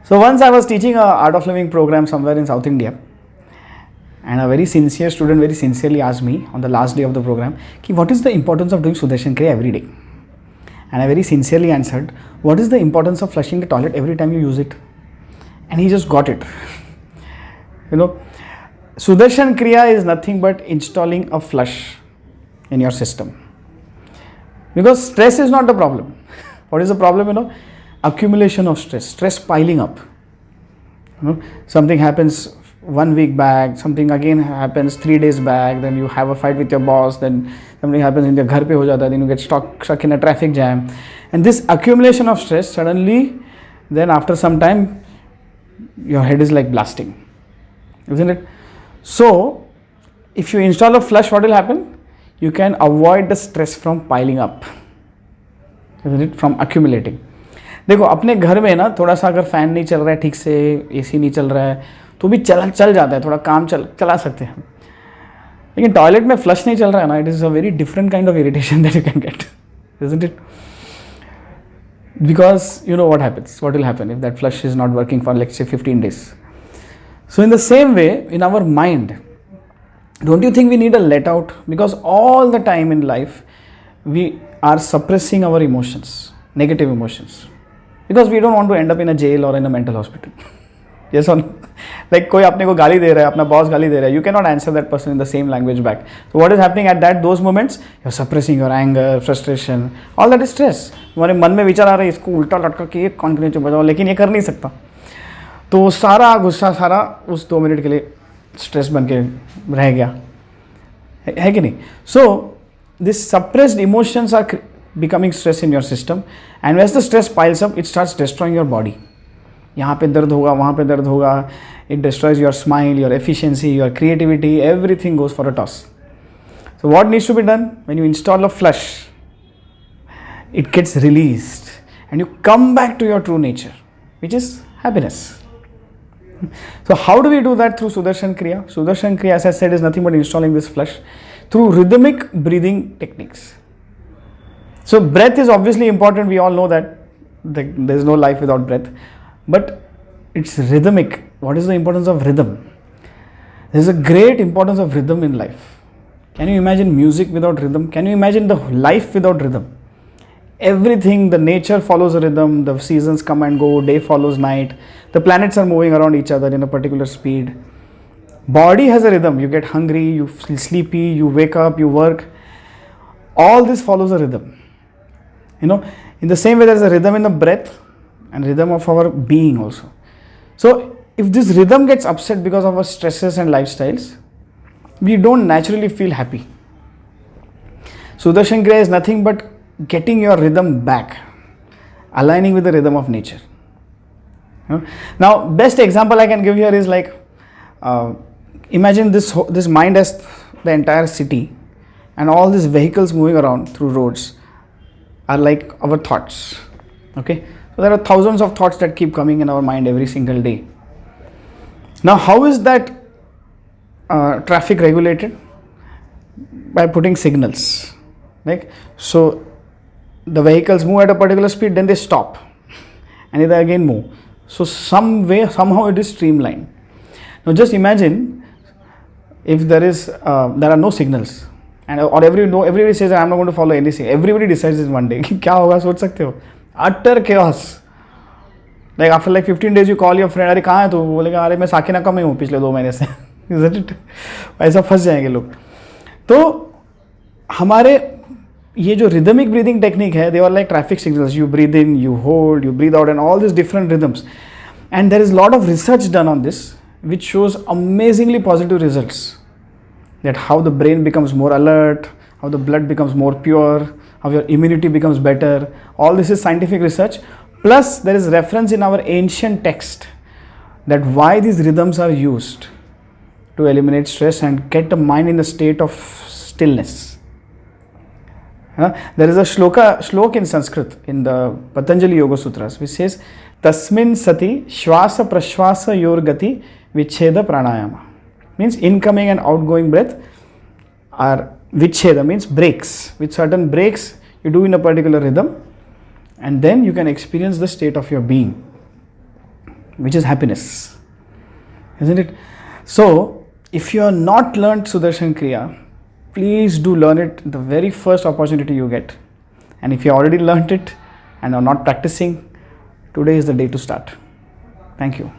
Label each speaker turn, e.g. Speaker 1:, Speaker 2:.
Speaker 1: So once I was teaching a Art of Living program somewhere in South India, and a very sincere student very sincerely asked me on the last day of the program, what is the importance of doing Sudarshan Kriya every day? And I very sincerely answered, what is the importance of flushing the toilet every time you use it? And he just got it. Sudarshan Kriya is nothing but installing a flush in your system. Because stress is not the problem. What is the problem? Accumulation of stress piling up. Something happens 1 week back, something again happens 3 days back, then you have a fight with your boss, then something happens in your ghar pe ho jata, then you get stuck in a traffic jam. And this accumulation of stress, suddenly, then after some time, your head is like blasting. Isn't it? So, if you install a flush, what will happen? You can avoid the stress from piling up. Isn't it? From accumulating. देखो अपने घर में ना थोड़ा सा अगर fan नहीं चल रहा है ठीक से, एसी नहीं चल रहा है तो भी चल जाता है, थोड़ा काम चला सकते हैं. लेकिन टॉयलेट में फ्लश नहीं चल रहा है ना, it is a very different kind of irritation that you can get, isn't it? Because you know what happens, what will happen if that flush is not working for let's say 15 days. So in the same way, in our mind, don't you think we need a let out? Because all the time in life, we are suppressing our emotions, negative emotions. Because we don't want to end up in a jail or in a mental hospital. Yes or no? Like कोई अपने को गाली दे रहा है, अपना boss गाली दे रहा है, you cannot answer that person in the same language back. So what is happening at those moments? You're suppressing your anger, frustration, all that is stress. तुम्हारे मन में विचार आ रहे हैं इसको उल्टा लटका के एक कॉन्टिन्यू से बजाओ, लेकिन ये कर नहीं सकता. तो सारा गुस्सा सारा उस 2 मिनट के लिए स्ट्रेस बन के रह गया, है कि नहीं? So this suppressed emotions are becoming stress in your system, and as the stress piles up, it starts destroying your body. यहाँ पे दर्द होगा, वहाँ पे दर्द होगा. It destroys your smile, your efficiency, your creativity. Everything goes for a toss. So what needs to be done? When you install a flush, it gets released, and you come back to your true nature, which is happiness. So how do we do that? Through Sudarshan Kriya. Sudarshan Kriya, as I said, is nothing but installing this flush through rhythmic breathing techniques. So breath is obviously important. We all know that there is no life without breath. But it's rhythmic. What is the importance of rhythm? There is a great importance of rhythm in life. Can you imagine music without rhythm? Can you imagine the life without rhythm? Everything, the nature follows a rhythm. The seasons come and go. Day follows night. The planets are moving around each other in a particular speed. Body has a rhythm. You get hungry, you feel sleepy, you wake up, you work. All this follows a rhythm. In the same way, there is a rhythm in the breath and rhythm of our being also. So if this rhythm gets upset because of our stresses and lifestyles, we don't naturally feel happy. Sudarshan Kriya is nothing but getting your rhythm back, aligning with the rhythm of nature. Now, best example I can give here is like, imagine this mind as the entire city, and all these vehicles moving around through roads are like our thoughts. Okay, so there are thousands of thoughts that keep coming in our mind every single day. Now, how is that traffic regulated? By putting signals. Like, so the vehicles move at a particular speed, then they stop, and they again move. So somehow it is streamlined. Now just imagine if there are no signals, and or everybody says I am not going to follow anything. Everybody decides this one day. क्या होगा सोच सकते हो? Utter chaos. Like after like 15 days you call your friend, अरे कहाँ है तू? बोलेगा अरे मैं साकिनाका में हूँ पिछले 2 महीने से. Isn't it? ऐसा फंस जाएंगे लोग. तो हमारे ये जो rhythmic breathing technique है, they are like traffic signals. You breathe in, you hold, you breathe out, and all these different rhythms. And there is a lot of research done on this, which shows amazingly positive results. That how the brain becomes more alert, how the blood becomes more pure, how your immunity becomes better. All this is scientific research. Plus, there is reference in our ancient text that why these rhythms are used to eliminate stress and get the mind in a state of stillness. There is a shlok in Sanskrit in the Patanjali Yoga Sutras which says Tasmin sati shwasa prashwasa yorgati vicheda pranayama. Means incoming and outgoing breath are vicheda, means breaks. With certain breaks you do in a particular rhythm, and then you can experience the state of your being. which is happiness, isn't it? So, if you have not learned Sudarshan Kriya, please do learn it the very first opportunity you get. And if you already learned it and are not practicing, today is the day to start. Thank you.